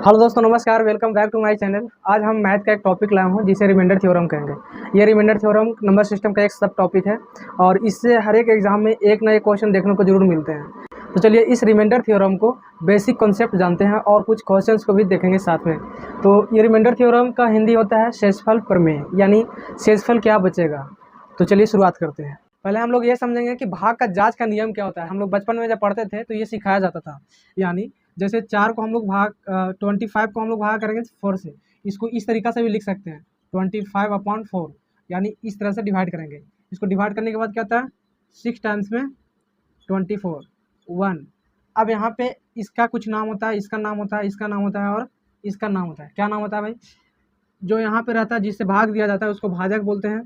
Hello दोस्तों, नमस्कार। Welcome back to my channel. आज हम मैथ का एक टॉपिक लाए हूँ जिसे रिमाइंडर थ्योरम कहेंगे। ये रिमाइंडर थ्योरम नंबर सिस्टम का एक सब टॉपिक है और इससे हर एक एग्जाम में एक ना एक क्वेश्चन देखने को जरूर मिलते हैं। तो चलिए इस रिमाइंडर थ्योरम को बेसिक कॉन्सेप्ट जानते हैं और कुछ क्वेश्चंस को भी देखेंगे साथ में। तो ये रिमाइंडर थ्योरम का हिंदी होता है शेषफल प्रमेय, यानी शेषफल क्या बचेगा। तो चलिए शुरुआत करते हैं। पहले हम लोग ये समझेंगे कि भाग का जांच का नियम क्या होता है। हम लोग बचपन में जब पढ़ते थे तो ये सिखाया जाता था। यानी जैसे 4 को हम लोग 25 को हम लोग भाग करेंगे 4 से, इसको इस तरीक़ा से भी लिख सकते हैं 25/4, यानी इस तरह से डिवाइड करेंगे। इसको डिवाइड करने के बाद क्या होता है 6 टाइम्स में 24 1। अब यहाँ पे इसका कुछ नाम होता है, इसका नाम होता है, इसका नाम होता है और इसका नाम होता है। क्या नाम होता है भाई? जो यहाँ पे रहता है जिससे भाग दिया जाता है उसको भाजक बोलते हैं,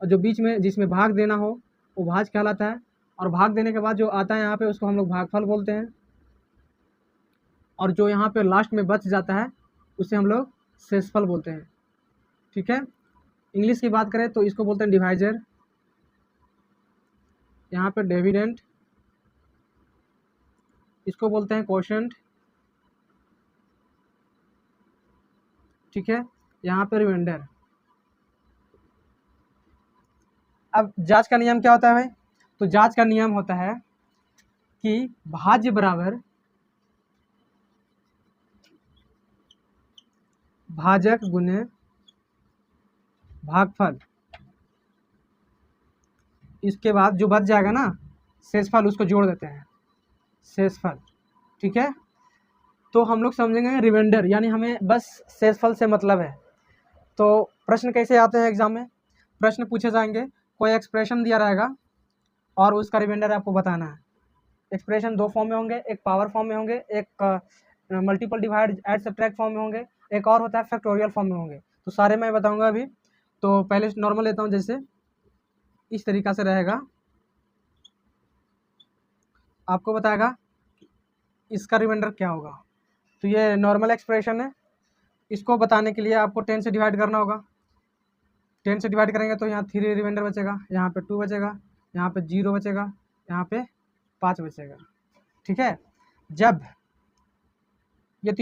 और जो बीच में जिसमें भाग देना हो वो भाज कहलाता है, और भाग देने के बाद जो आता है यहाँ पे उसको हम लोग भागफल बोलते हैं, और जो यहाँ पे लास्ट में बच जाता है उसे हम लोग शेषफल बोलते हैं। ठीक है। इंग्लिश की बात करें तो इसको बोलते हैं डिवाइजर, यहाँ पे डिविडेंड, इसको बोलते हैं कोशेंट। ठीक है। यहाँ पे रिमाइंडर। अब जांच का नियम क्या होता है भाई? तो जांच का नियम होता है कि भाज्य बराबर भाजक गुने भागफल, इसके बाद जो बच जाएगा ना शेषफल उसको जोड़ देते हैं शेषफल। ठीक है। तो हम लोग समझेंगे रिमाइंडर, यानी हमें बस शेषफल से मतलब है। तो प्रश्न कैसे आते हैं एग्जाम में? प्रश्न पूछे जाएंगे, कोई एक्सप्रेशन दिया रहेगा और उसका रिमाइंडर आपको बताना है। एक्सप्रेशन 2 फॉर्म में होंगे, एक पावर फॉर्म में होंगे, एक multiple divide add subtract form में होंगे, एक और होता है फैक्टोरियल फॉर्म में होंगे। तो सारे मैं बताऊंगा अभी। तो पहले नॉर्मल लेता हूँ, जैसे इस तरीक़ा से रहेगा, आपको बताएगा इसका रिमाइंडर क्या होगा। तो ये नॉर्मल एक्सप्रेशन है, इसको बताने के लिए आपको 10 से डिवाइड करना होगा। 10 से डिवाइड करेंगे तो यहाँ 3 रिमाइंडर बचेगा, यहाँ पे 2 बचेगा, यहाँ पे 0 बचेगा, यहाँ पे 5 बचेगा। ठीक है। जब ये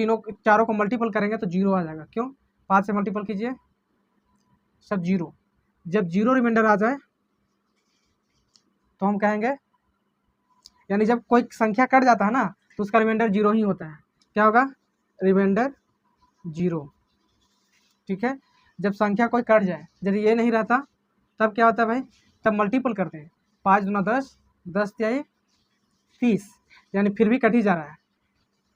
चारों को मल्टीपल करेंगे तो 0 आ जाएगा। क्यों? 5 से मल्टीपल कीजिए, सब 0। जब 0 रिमाइंडर आ जाए तो हम कहेंगे, यानी जब कोई संख्या कट जाता है ना तो उसका रिमाइंडर 0 ही होता है। क्या होगा? रिमाइंडर 0। ठीक है। जब संख्या कोई कट जाए, यदि ये नहीं रहता तब क्या होता है भाई? तब मल्टीपल करते हैं, 5 दूना 10, 10 तिहाई 30, यानी फिर भी कट ही जा रहा है।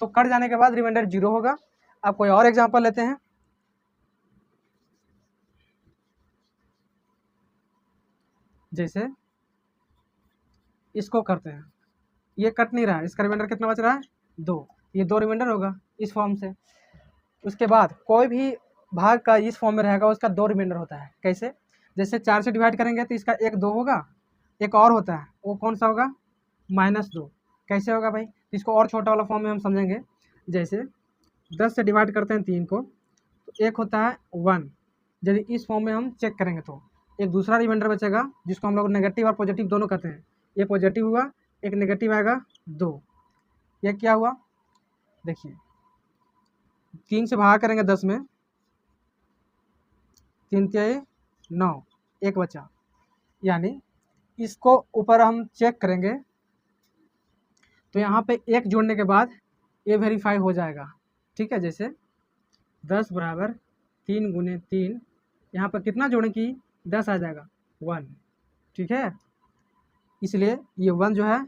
तो कट जाने के बाद रिमाइंडर 0 होगा। अब कोई और एग्जांपल लेते हैं, जैसे इसको करते हैं, ये कट नहीं रहा है, इसका रिमाइंडर कितना बच रहा है? 2। ये 2 रिमाइंडर होगा इस फॉर्म से। उसके बाद कोई भी भाग का इस फॉर्म में रहेगा उसका 2 रिमाइंडर होता है। कैसे? जैसे 4 से डिवाइड करेंगे तो इसका 1 2 होगा, एक और होता है, वो कौन सा होगा? -2। कैसे होगा भाई? इसको और छोटा वाला फॉर्म में हम समझेंगे। जैसे 10 से डिवाइड करते हैं 3 को तो एक होता है 1। यदि इस फॉर्म में हम चेक करेंगे तो एक दूसरा रिमाइंडर बचेगा जिसको हम लोग नेगेटिव और पॉजिटिव दोनों कहते हैं। ये पॉजिटिव हुआ, एक नेगेटिव आएगा 2। ये क्या हुआ? देखिए 3 से भाग करेंगे 10 में, 3 तिहाई 9, एक बचा। यानी इसको ऊपर हम चेक करेंगे तो यहाँ पे एक जोड़ने के बाद ये वेरीफाई हो जाएगा। ठीक है। जैसे 10 बराबर 3 गुने 3, यहाँ पर कितना जोड़े कि 10 आ जाएगा 1। ठीक है। इसलिए ये 1 जो है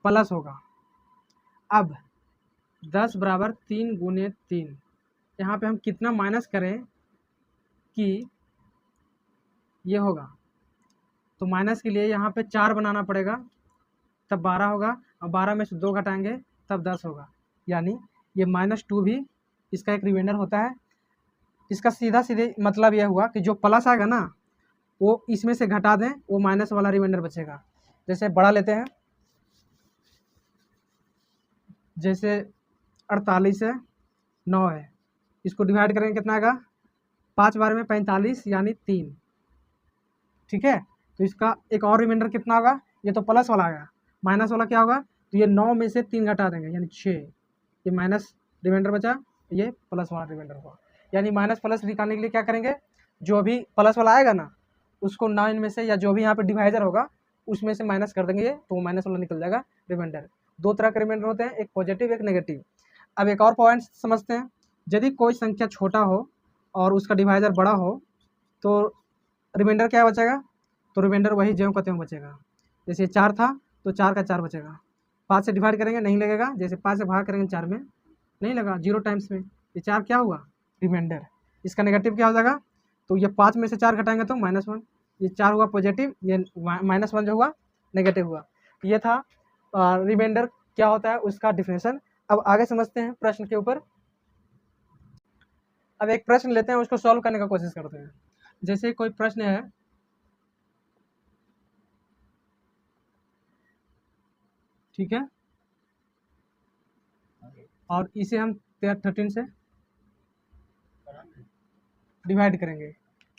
प्लस होगा। अब 10 बराबर 3 गुने 3, यहाँ पे हम कितना माइनस करें कि ये होगा, तो माइनस के लिए यहाँ पे 4 बनाना पड़ेगा, तब 12 होगा, और 12 में से 2 घटाएंगे तब 10 होगा। यानी ये -2 भी इसका एक रिमाइंडर होता है। इसका सीधा सीधे मतलब यह हुआ कि जो प्लस आएगा ना वो इसमें से घटा दें, वो माइनस वाला रिमाइंडर बचेगा। जैसे बड़ा लेते हैं, जैसे 48 है, 9 है, इसको डिवाइड करेंगे कितना आएगा? 5 बार में 45 यानी 3। ठीक है। तो इसका एक और रिमाइंडर कितना होगा? ये तो प्लस वाला आएगा, माइनस वाला क्या होगा? तो ये 9 में से 3 घटा देंगे यानी 6, ये रिमाइंडर बचा, ये प्लस वाला रिमाइंडर हुआ। यानी माइनस प्लस निकालने के लिए क्या करेंगे, जो भी प्लस वाला आएगा ना उसको 9 में से, या जो भी यहाँ पे डिवाइजर होगा उसमें से माइनस कर देंगे तो वो माइनस वाला निकल जाएगा रिमाइंडर। दो तरह के रिमाइंडर होते हैं, एक पॉजिटिव एक नेगेटिव। अब एक और पॉइंट समझते हैं, यदि कोई संख्या छोटा हो और उसका डिवाइजर बड़ा हो तो रिमाइंडर क्या बचेगा, तो रिमाइंडर वही ज्यों का त्यों बचेगा। जैसे 4 था तो 4 का 4 बचेगा, 5 से डिवाइड करेंगे नहीं लगेगा, जैसे 5 से भाग करेंगे 4 में नहीं लगा, 0 टाइम्स में, ये 4 क्या हुआ रिमाइंडर। इसका नेगेटिव क्या हो जाएगा, तो ये 5 में से 4 घटाएंगे तो -1, ये 4 हुआ पॉजिटिव, ये -1 जो हुआ नेगेटिव हुआ। ये था रिमाइंडर क्या होता है उसका डिफिनेशन। अब आगे समझते हैं प्रश्न के ऊपर। अब एक प्रश्न लेते हैं, उसको सॉल्व करने का कोशिश करते हैं। जैसे कोई प्रश्न है, ठीक है, और इसे हम 13 से डिवाइड करेंगे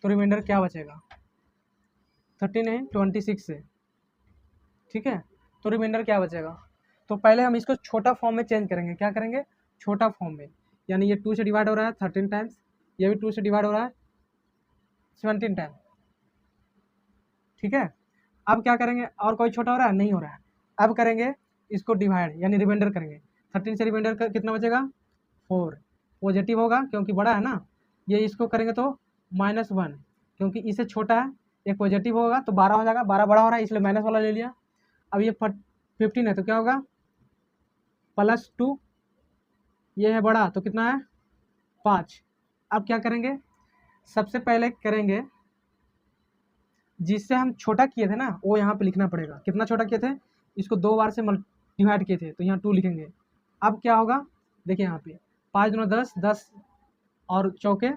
तो रिमाइंडर क्या बचेगा, 13 है 26 से, ठीक है, तो रिमाइंडर क्या बचेगा। तो पहले हम इसको छोटा फॉर्म में चेंज करेंगे, क्या करेंगे छोटा फॉर्म में, यानी ये 2 से डिवाइड हो रहा है 13 टाइम्स, ये भी 2 से डिवाइड हो रहा है 17 टाइम्स, ठीक है। अब क्या करेंगे, और कोई छोटा हो रहा है नहीं हो रहा है, अब करेंगे इसको डिवाइड यानी रिमाइंडर करेंगे। 13 से रिमाइंडर का कितना बचेगा 4, पॉजिटिव होगा क्योंकि बड़ा है ना, ये इसको करेंगे तो -1 क्योंकि इससे छोटा है, एक पॉजिटिव होगा तो 12 हो जाएगा, 12 बड़ा हो रहा है इसलिए माइनस वाला ले लिया। अब ये 15 है तो क्या होगा +2, ये है बड़ा तो कितना है 5। अब क्या करेंगे, सबसे पहले करेंगे जिससे हम छोटा किए थे ना वो यहाँ पे लिखना पड़ेगा, कितना छोटा किए थे, इसको 2 बार से डिवाइड किए थे तो यहाँ 2 लिखेंगे। अब क्या होगा देखिए यहाँ पे 5 दूना 10, 10 और चौके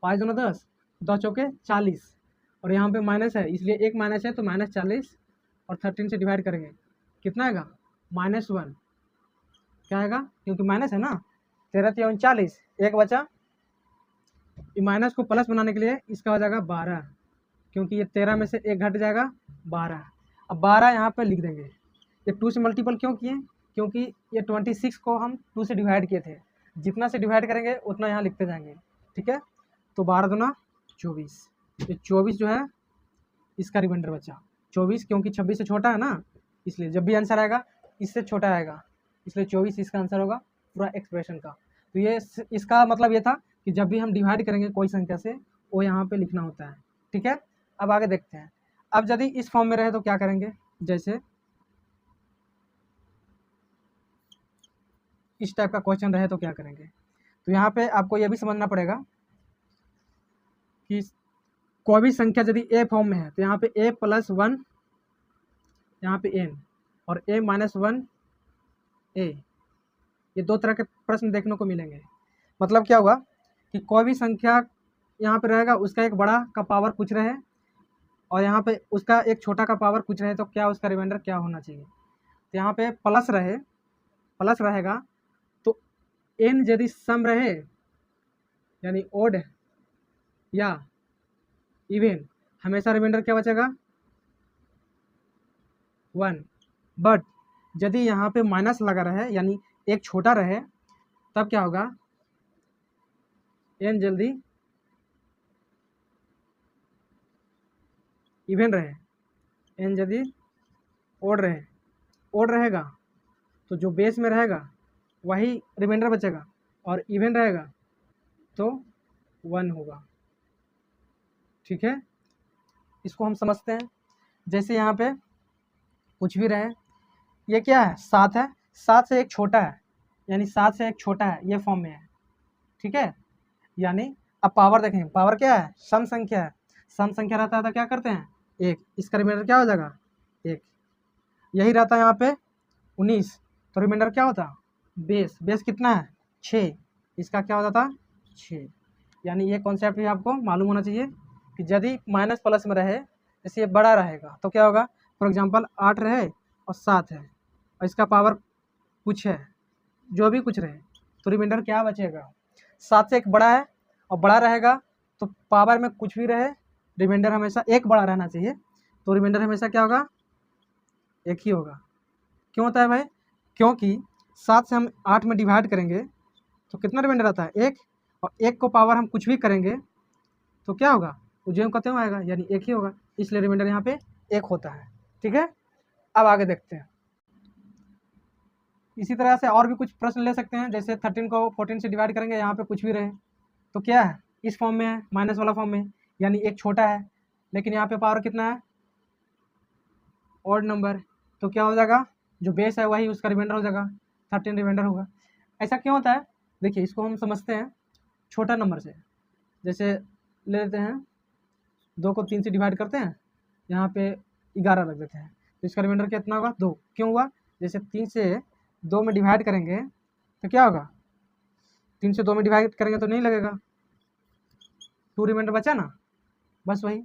5 दूना 10, 2 चौके 40, और यहाँ पे माइनस है इसलिए एक माइनस है तो -40, और 13 से डिवाइड करेंगे कितना आएगा -1, क्या आएगा क्योंकि माइनस है ना, 13 × 39 एक बचा, माइनस को प्लस बनाने के लिए इसका हो जाएगा 12, क्योंकि ये 13 में से एक घट जाएगा 12। अब 12 यहाँ पे लिख देंगे, ये 2 से मल्टीपल क्यों किए, क्योंकि ये 26 को हम 2 से डिवाइड किए थे, जितना से डिवाइड करेंगे उतना यहाँ लिखते जाएंगे, ठीक है। तो 12 दूना 24, ये 24 जो है इसका रिमाइंडर बचा 24, क्योंकि 26 से छोटा है ना, इसलिए जब भी आंसर आएगा इससे छोटा आएगा, इसलिए 24 इसका आंसर होगा पूरा एक्सप्रेशन का। तो ये इसका मतलब ये था कि जब भी हम डिवाइड करेंगे कोई संख्या से वो यहाँ पे लिखना होता है, ठीक है। अब आगे देखते हैं, अब यदि इस फॉर्म में रहे तो क्या करेंगे, जैसे इस टाइप का क्वेश्चन रहे तो क्या करेंगे। तो यहाँ पे आपको ये भी समझना पड़ेगा कि कोई भी संख्या यदि ए फॉर्म में है तो यहाँ पे a+1, यहाँ पे n और a-1 a, ये दो तरह के प्रश्न देखने को मिलेंगे। मतलब क्या हुआ कि कोई भी संख्या यहाँ पे रहेगा उसका एक बड़ा का पावर कुछ रहे और यहाँ पे उसका एक छोटा का पावर कुछ रहे तो क्या उसका रिमाइंडर क्या होना चाहिए। तो यहाँ पे प्लस रहेगा तो n यदि सम रहे यानी ओड या इवन, हमेशा रिमाइंडर क्या बचेगा 1। बट यदि यहाँ पे माइनस लगा रहे यानी एक छोटा रहे तब क्या होगा, n जल्दी इवन रहे, n यदि ओड रहेगा तो जो बेस में रहेगा वही रिमाइंडर बचेगा, और इवन रहेगा तो 1 होगा, ठीक है। इसको हम समझते हैं, जैसे यहाँ पे कुछ भी रहे, ये क्या है 7 है, 7 से एक छोटा है यानी 7 से एक छोटा है, ये फॉर्म में है, ठीक है। यानी अब पावर देखें, पावर क्या है सम संख्या है, सम संख्या रहता है तो क्या करते हैं 1, इसका रिमाइंडर क्या हो जाएगा 1। यही रहता है यहाँ पे 19 तो रिमाइंडर क्या होता बेस कितना है 6, इसका क्या हो जाता 6। यानी ये कॉन्सेप्ट भी आपको मालूम होना चाहिए कि यदि माइनस प्लस में रहे जैसे ये बड़ा रहेगा तो क्या होगा, फॉर एग्जांपल 8 रहे और 7 है और इसका पावर कुछ है, जो भी कुछ रहे तो रिमाइंडर क्या बचेगा 7 से एक बड़ा है और बड़ा रहेगा तो पावर में कुछ भी रहे रिमाइंडर हमेशा एक बड़ा रहना चाहिए, तो रिमाइंडर हमेशा क्या होगा एक ही होगा। क्यों होता है भाई, क्योंकि 7 से हम 8 में डिवाइड करेंगे तो कितना रिमाइंडर आता है 1, और 1 को पावर हम कुछ भी करेंगे तो क्या होगा, वो जो कहते हुए आएगा, यानी 1 ही होगा, इसलिए रिमाइंडर यहाँ पे 1 होता है। ठीक है, अब आगे देखते हैं। इसी तरह से और भी कुछ प्रश्न ले सकते हैं, जैसे 13 को 14 से डिवाइड करेंगे, यहाँ पे कुछ भी रहे तो क्या है, इस फॉर्म में है, माइनस वाला फॉर्म में, यानी एक छोटा है, लेकिन यहाँ पे पावर कितना है, ऑड नंबर, तो क्या हो जाएगा, जो बेस है वही उसका रिमाइंडर हो जाएगा, 13 रिमाइंडर होगा। ऐसा क्यों होता है, देखिए इसको हम समझते हैं छोटा नंबर से, जैसे ले लेते हैं 2 को 3 से डिवाइड करते हैं, यहाँ पे 11 रख देते हैं, तो इसका रिमाइंडर कितना होगा 2, क्यों हुआ, जैसे 3 से 2 में डिवाइड करेंगे तो क्या होगा, 3 से 2 में डिवाइड करेंगे तो नहीं लगेगा, 2 रिमाइंडर बचा ना, बस वही,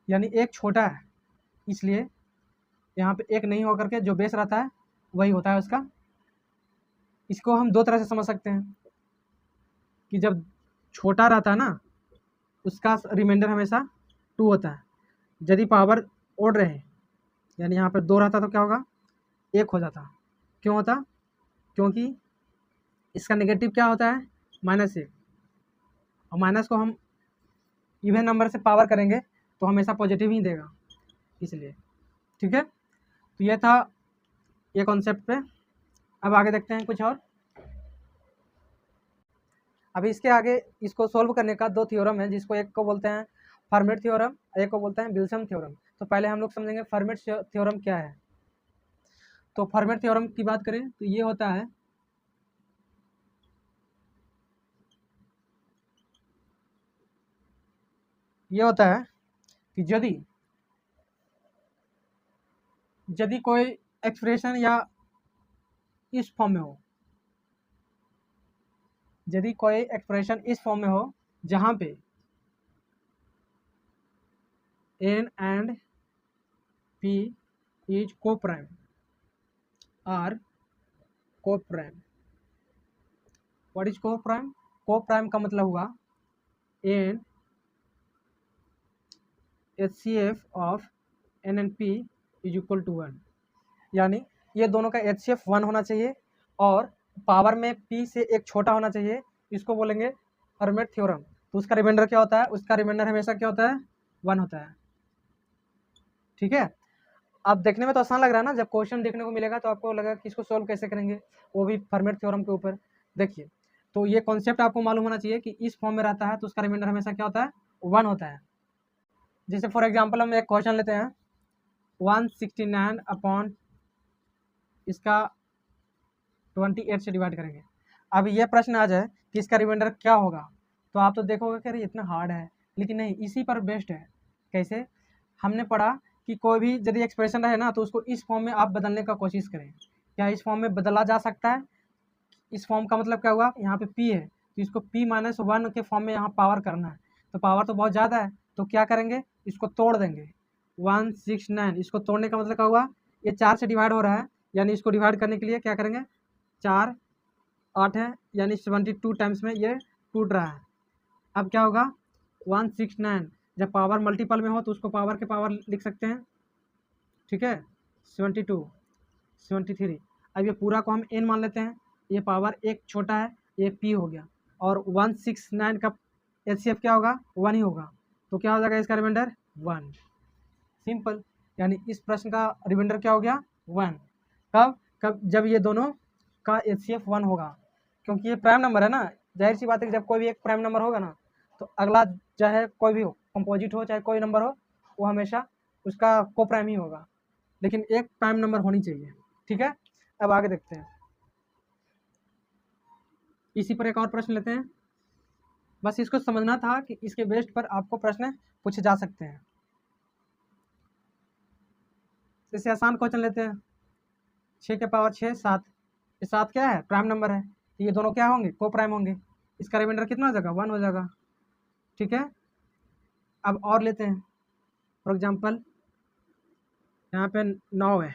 यानी एक छोटा है, इसलिए यहाँ पे एक नहीं होकर के जो बेस रहता है वही होता है उसका। इसको हम दो तरह से समझ सकते हैं कि जब छोटा रहता है ना उसका रिमाइंडर हमेशा 2 होता है, यदि पावर ओड रहे, यानी यहाँ पर 2 रहता तो क्या होगा, 1 हो जाता, क्यों होता, क्योंकि इसका नेगेटिव क्या होता है, -1, और माइनस को हम इवन नंबर से पावर करेंगे तो हमेशा पॉजिटिव ही देगा, इसलिए। ठीक है, तो ये था ये कॉन्सेप्ट पे। अब आगे देखते हैं कुछ और। अभी इसके आगे इसको सॉल्व करने का 2 थ्योरम है, जिसको एक को बोलते हैं फर्मेट थ्योरम, एक को बोलते हैं विल्सन थ्योरम। तो पहले हम लोग समझेंगे फर्मेट थ्योरम क्या है। तो फर्मेट थ्योरम की बात करें तो ये होता है, कि यदि कोई एक्सप्रेशन या इस फॉर्म में हो, यदि कोई एक्सप्रेशन इस फॉर्म में हो जहाँ पे n and p is co-prime or co-prime। What is co-prime? co-prime का मतलब हुआ n HCF of n and p is equal to 1, यानी ये दोनों का HCF 1 होना चाहिए और पावर में p से एक छोटा होना चाहिए, इसको बोलेंगे फर्मेट थ्योरम। तो उसका रिमाइंडर क्या होता है, उसका रिमाइंडर हमेशा क्या होता है, 1 होता है। ठीक है, अब देखने में तो आसान लग रहा है ना, जब क्वेश्चन देखने को मिलेगा तो आपको लगेगा कि इसको सॉल्व कैसे करेंगे, वो भी फर्मेट थ्योरम के ऊपर। देखिए, तो ये कॉन्सेप्ट आपको मालूम होना चाहिए कि इस फॉर्म में रहता है तो उसका रिमाइंडर हमेशा क्या होता है, 1 होता है। जैसे फॉर एग्जांपल हम एक क्वेश्चन लेते हैं 169 अपॉन इसका 28 से डिवाइड करेंगे। अब ये प्रश्न आ जाए कि इसका रिमाइंडर क्या होगा, तो आप तो देखोगे कि अरे इतना हार्ड है, लेकिन नहीं, इसी पर बेस्ड है। कैसे, हमने पढ़ा कि कोई भी यदि एक्सप्रेशन रहे ना तो उसको इस फॉर्म में आप बदलने का कोशिश करें। क्या इस फॉर्म में बदला जा सकता है, इस फॉर्म का मतलब क्या हुआ, यहाँ पे p है तो इसको p-1 के फॉर्म में यहाँ पावर करना है, तो पावर तो बहुत ज़्यादा है, तो क्या करेंगे, इसको तोड़ देंगे 169, इसको तोड़ने का मतलब क्या हुआ, ये 4 से डिवाइड हो रहा है, यानी इसको डिवाइड करने के लिए क्या करेंगे, 4 8 है, यानी 72 टाइम्स में ये टूट रहा है। अब क्या होगा 169, जब पावर मल्टीपल में हो तो उसको पावर के पावर लिख सकते हैं। ठीक है, 72 73, अब ये पूरा को हम n मान लेते हैं, ये पावर एक छोटा है, ये p हो गया, और 169 का HCF क्या होगा, 1 ही होगा, तो क्या हो जाएगा इसका रिमाइंडर 1। सिंपल, यानी इस प्रश्न का रिमाइंडर क्या हो गया 1। कब जब ये दोनों का HCF 1 होगा, क्योंकि ये प्राइम नंबर है ना, जाहिर सी बात है कि जब कोई भी एक प्राइम नंबर होगा ना तो अगला चाहे कोई भी हो, कंपोजिट हो चाहे कोई नंबर हो, वो हमेशा उसका को प्राइम ही होगा, लेकिन एक प्राइम नंबर होनी चाहिए। ठीक है, अब आगे देखते हैं, इसी पर एक और प्रश्न लेते हैं। बस इसको समझना था कि इसके बेस्ड पर आपको प्रश्न पूछे जा सकते हैं। जैसे आसान क्वेश्चन लेते हैं, 6 के पावर 6 7, ये 7 क्या है, प्राइम नंबर है, तो ये दोनों क्या होंगे, को प्राइम होंगे, इसका रिमाइंडर कितना हो जाएगा, 1 हो जाएगा। ठीक है, अब और लेते हैं, फॉर एग्जांपल यहाँ पे 9 है,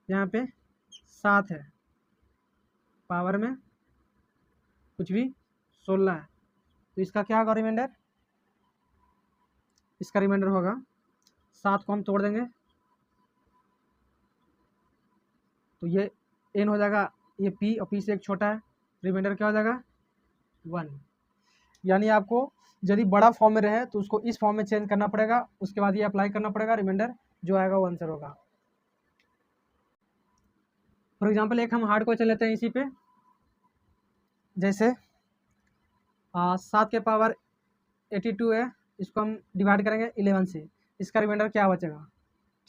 यहाँ पे 7 है, पावर में कुछ भी 16 है, तो इसका क्या होगा रिमाइंडर, इसका रिमाइंडर होगा 7 को हम तोड़ देंगे तो ये n हो जाएगा ये p और p से एक छोटा है, रिमाइंडर क्या हो जाएगा 1। यानी आपको यदि बड़ा फॉर्म में रहे तो उसको इस फॉर्म में चेंज करना पड़ेगा, उसके बाद ये अप्लाई करना पड़ेगा, रिमाइंडर जो आएगा वो आंसर होगा। फॉर एग्जाम्पल एक हम हार्ड क्वेश्चन लेते हैं इसी पे, जैसे 7 के पावर 82 है, इसको हम डिवाइड करेंगे 11 से, इसका रिमाइंडर क्या बचेगा।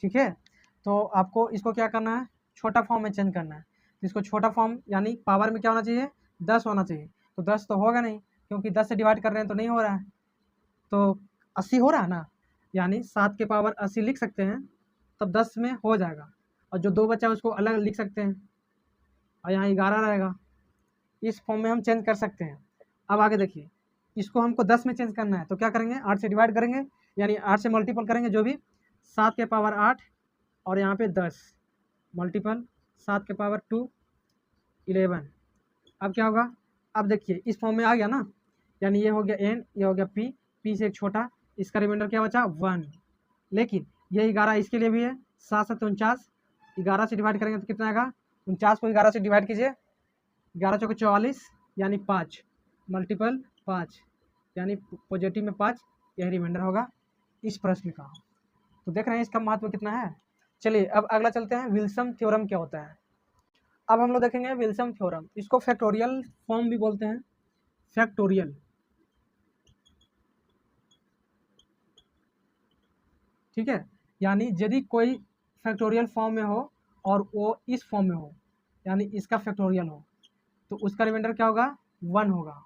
ठीक है, तो आपको इसको क्या करना है, छोटा फॉर्म में चेंज करना है। तो इसको छोटा फॉर्म यानी पावर में क्या होना चाहिए 10 होना चाहिए, तो 10 तो होगा नहीं क्योंकि 10 से डिवाइड कर रहे हैं तो नहीं हो रहा है, तो 80 हो रहा है ना, यानी 7 के पावर 80 लिख सकते हैं, तब 10 में हो जाएगा। और जो 2 बचा है उसको अलग लिख सकते हैं और यहाँ 11 रहेगा, इस फॉर्म में हम चेंज कर सकते हैं। अब आगे देखिए, इसको हमको 10 में चेंज करना है तो क्या करेंगे 8 से डिवाइड करेंगे, यानी 8 से मल्टीपल करेंगे जो भी, 7 के पावर 8 और यहाँ पे 10 मल्टीपल 7 के पावर 2 11। अब क्या होगा, अब देखिए इस फॉर्म में आ गया ना, यानी ये हो गया n, ये हो गया p, p से एक छोटा, इसका रिमाइंडर क्या बचा 1। लेकिन ये 11 इसके लिए भी है, 7 7 49, 11 से डिवाइड करेंगे तो कितना आएगा, 49 को 11 से डिवाइड कीजिए, 11 चौके 44 यानी 5 मल्टीपल 5 यानी पॉजिटिव में 5, यही रिमाइंडर होगा इस प्रश्न का। तो देख रहे हैं इसका महत्व कितना है। चलिए अब अगला चलते हैं, विल्सन थ्योरम क्या होता है। अब हम लोग देखेंगे विल्सन थ्योरम, इसको फैक्टोरियल फॉर्म भी बोलते हैं, फैक्टोरियल। ठीक है, यानी यदि कोई फैक्टोरियल फॉर्म में हो और वो इस फॉर्म में हो, यानी इसका फैक्टोरियल हो, तो उसका रिमाइंडर क्या होगा 1 होगा।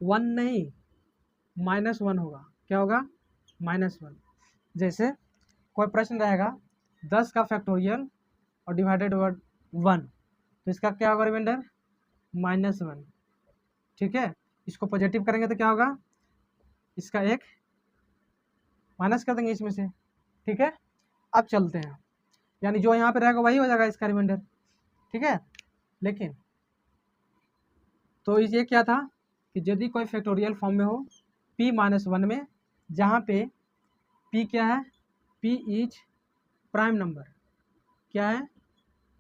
1 नहीं, -1 होगा। क्या होगा -1। जैसे कोई प्रश्न रहेगा 10 का फैक्टोरियल और डिवाइडेड बाय 1, तो इसका क्या होगा रिमाइंडर -1। ठीक है, इसको पॉजिटिव करेंगे तो क्या होगा, इसका एक माइनस कर देंगे इसमें से। ठीक है, अब चलते हैं, यानी जो यहाँ पे रहेगा वही हो जाएगा इसका रिमाइंडर। ठीक है, लेकिन तो ये क्या था कि यदि कोई फैक्टोरियल फॉर्म में हो p-1 में, जहाँ पे p क्या है, p इज प्राइम नंबर, क्या है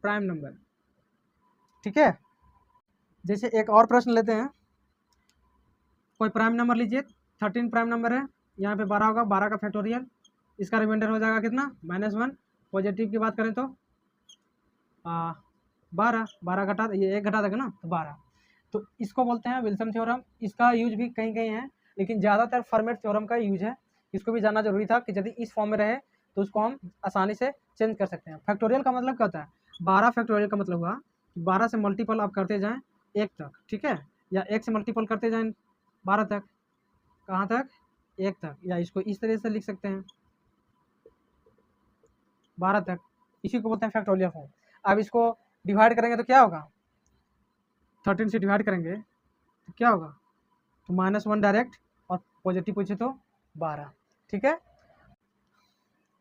प्राइम नंबर। ठीक है, जैसे एक और प्रश्न लेते हैं, कोई प्राइम नंबर लीजिए, 13 प्राइम नंबर है, यहाँ पे 12 होगा, 12 का फैक्टोरियल, इसका रिमाइंडर हो जाएगा कितना -1। पॉजिटिव की बात करें तो 12 घटा, ये एक घटा देगा ना तो 12। तो इसको बोलते हैं विल्सन थ्योरम। इसका यूज भी कहीं कहीं है, लेकिन ज़्यादातर फर्मेट थ्योरम का यूज है। इसको भी जानना जरूरी था कि यदि इस फॉर्म में रहे तो उसको हम आसानी से चेंज कर सकते हैं। फैक्टोरियल का मतलब क्या होता है, 12 फैक्टोरियल का मतलब हुआ 12 से मल्टीपल आप करते जाएँ 1 तक। ठीक है, या 1 से मल्टीपल करते जाएँ 12 तक, कहाँ तक 1 तक, या इसको इस तरह से लिख सकते हैं 12 तक, इसी को बोलते हैं फैक्टोरियल फॉर्म। अब इसको डिवाइड करेंगे तो क्या होगा, 13 से डिवाइड करेंगे तो क्या होगा, तो -1 डायरेक्ट, और पॉजिटिव पूछे तो 12। ठीक है,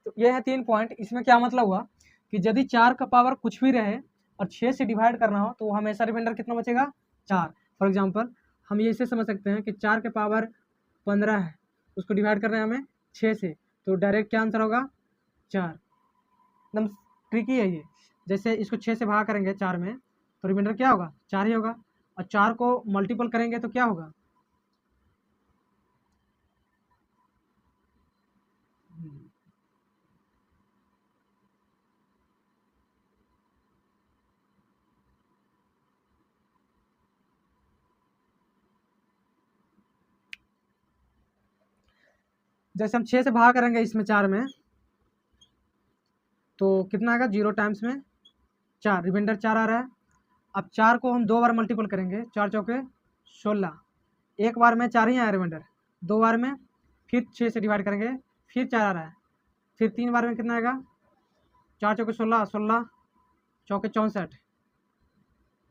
तो ये है 3 पॉइंट। इसमें क्या मतलब हुआ कि यदि 4 का पावर कुछ भी रहे और 6 से डिवाइड करना हो तो हमेशा रिमाइंडर कितना बचेगा 4। फॉर एग्जांपल हम ये इसे समझ सकते हैं कि 4 के पावर 15 है, उसको डिवाइड कर रहे हैं हमें 6 से, तो डायरेक्ट क्या आंसर होगा 4। एकदम ट्रिकी है ये। जैसे इसको 6 से भाग करेंगे 4 में तो रिमाइंडर क्या होगा 4 ही होगा, और 4 को मल्टीपल करेंगे तो क्या होगा, जैसे हम 6 से भाग करेंगे इसमें 4 में तो कितना आएगा, 0 टाइम्स में 4, रिमाइंडर 4 आ रहा है। अब 4 को हम 2 बार मल्टीपल करेंगे, 4 चौके 16, एक बार में 4 ही आया रिमाइंडर, 2 बार में फिर 6 से डिवाइड करेंगे फिर 4 आ रहा है, फिर 3 बार में कितना आएगा, 4 चौके 16, 16 चौके 64,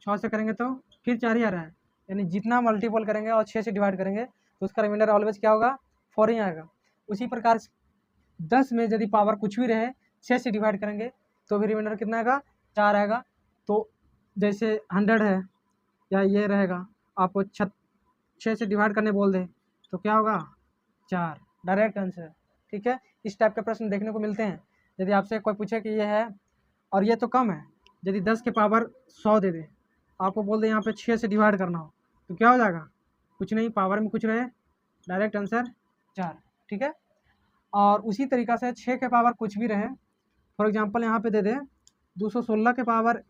6 से करेंगे तो फिर 4 ही आ रहा है। यानी जितना मल्टीपल करेंगे और 6 से डिवाइड करेंगे तो उसका रिमाइंडर ऑलवेज क्या होगा 4 ही आएगा। उसी प्रकार 10 में यदि पावर कुछ भी रहे 6 से डिवाइड करेंगे तो भी रिमाइंडर कितना आएगा 4 आएगा। तो जैसे 100 है या ये रहेगा, आपको 6 से डिवाइड करने बोल दे तो क्या होगा 4, डायरेक्ट आंसर। ठीक है, इस टाइप के प्रश्न देखने को मिलते हैं। यदि आपसे कोई पूछे कि ये है और ये तो कम है, यदि 10 के पावर 100 दे दे, आपको बोल दे यहाँ पे 6 से डिवाइड करना हो, तो क्या हो जाएगा? कुछ नहीं, पावर में कुछ रहे, डायरेक्ट आंसर 4। ठीक है। और उसी तरीक़ा से 6 के पावर कुछ भी रहे, फॉर एग्जांपल यहाँ पे दे दे 216 के पावर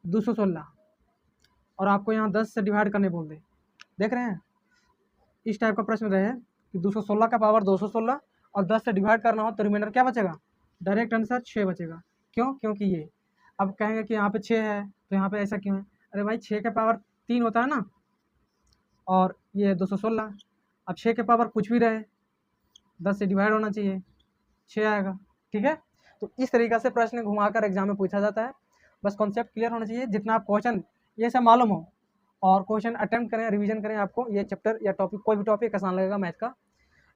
216 और आपको यहाँ 10 से डिवाइड करने बोल दे, देख रहे हैं? इस टाइप का प्रश्न रहे कि 216 का पावर 216 और 10 से डिवाइड करना हो, तो रिमाइंडर क्या बचेगा? डायरेक्ट आंसर 6 बचेगा। क्यों? क्योंकि ये अब कहेंगे कि यहाँ पे 6 है, तो यहाँ पे ऐसा क्यों है? अरे भाई 6 का पावर 3 होता है ना, और ये 216, अब 6 के पावर कुछ भी रहे, 10 से डिवाइड होना चाहिए, 6 आएगा। ठीक है। तो इस तरीक़ा से प्रश्न घुमाकर एग्जाम में पूछा जाता है। बस कॉन्सेप्ट क्लियर होना चाहिए, जितना आप क्वेश्चन ये सब मालूम हो और क्वेश्चन अटेम्प्ट करें, रिवीजन करें, आपको ये चैप्टर या टॉपिक कोई भी टॉपिक आसान लगेगा मैथ का।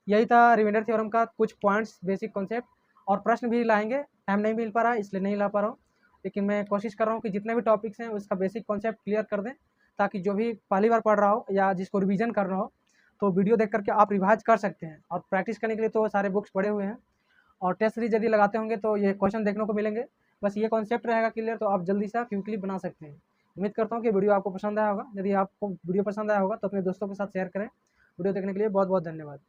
यही था रिमाइंडर थ्योरम का कुछ पॉइंट्स, बेसिक कॉन्सेप्ट, और प्रश्न भी लाएंगे। टाइम नहीं मिल पा रहा है इसलिए नहीं ला पा रहा हूँ, लेकिन मैं कोशिश कर रहा हूँ कि जितने भी टॉपिक्स हैं उसका बेसिक कॉन्सेप्ट क्लियर कर दें, ताकि जो भी पहली बार पढ़ रहा हो या जिसको रिवीजन करना हो, तो वीडियो देख करके आप रिवाइज कर सकते हैं। और प्रैक्टिस करने के लिए तो सारे बुक्स पढ़े हुए हैं, और टेस्ट सीरीज यदि लगाते होंगे तो ये क्वेश्चन देखने को मिलेंगे। बस ये कॉन्सेप्ट रहेगा क्लियर, तो आप जल्दी से क्विकली बना सकते हैं। उम्मीद करता हूँ कि वीडियो आपको पसंद आया होगा। यदि आपको वीडियो पसंद आया होगा तो अपने दोस्तों के साथ शेयर करें। वीडियो देखने के लिए बहुत बहुत धन्यवाद।